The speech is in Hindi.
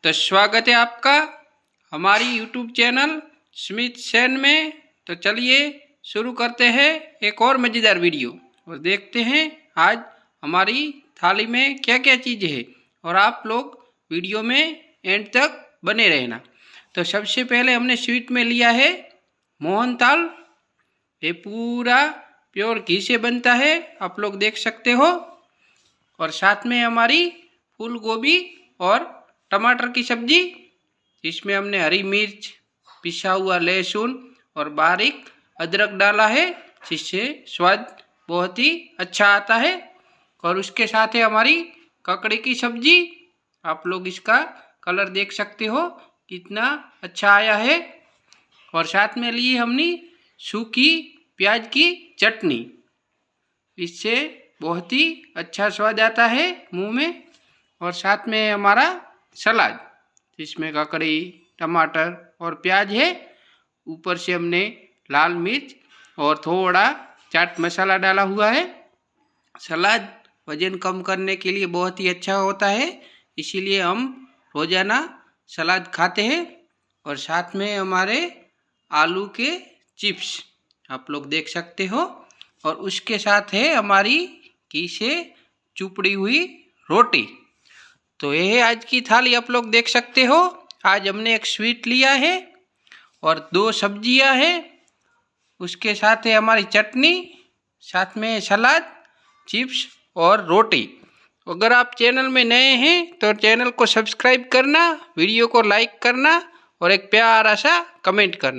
तो स्वागत है आपका हमारी यूट्यूब चैनल स्मिथ सेन में। तो चलिए शुरू करते हैं एक और मज़ेदार वीडियो और देखते हैं आज हमारी थाली में क्या क्या चीज़ें हैं और आप लोग वीडियो में एंड तक बने रहना। तो सबसे पहले हमने स्वीट में लिया है मोहनथाल। ये पूरा प्योर घी से बनता है, आप लोग देख सकते हो। और साथ में हमारी फूल गोभी और टमाटर की सब्जी, इसमें हमने हरी मिर्च, पिसा हुआ लहसुन और बारीक अदरक डाला है, जिससे स्वाद बहुत ही अच्छा आता है। और उसके साथ है हमारी ककड़ी की सब्जी। आप लोग इसका कलर देख सकते हो कितना अच्छा आया है। और साथ में ली हमने सूखी प्याज की चटनी, इससे बहुत ही अच्छा स्वाद आता है मुंह में। और साथ में हमारा सलाद, जिसमें ककड़ी, टमाटर और प्याज है। ऊपर से हमने लाल मिर्च और थोड़ा चाट मसाला डाला हुआ है। सलाद वजन कम करने के लिए बहुत ही अच्छा होता है, इसीलिए हम रोज़ाना सलाद खाते हैं। और साथ में हमारे आलू के चिप्स आप लोग देख सकते हो। और उसके साथ है हमारी घी से चुपड़ी हुई रोटी। तो ये है आज की थाली, आप लोग देख सकते हो। आज हमने एक स्वीट लिया है और 2 सब्जियां हैं, उसके साथ है हमारी चटनी, साथ में सलाद, चिप्स और रोटी। अगर आप चैनल में नए हैं तो चैनल को सब्सक्राइब करना, वीडियो को लाइक करना और एक प्यारा सा कमेंट करना।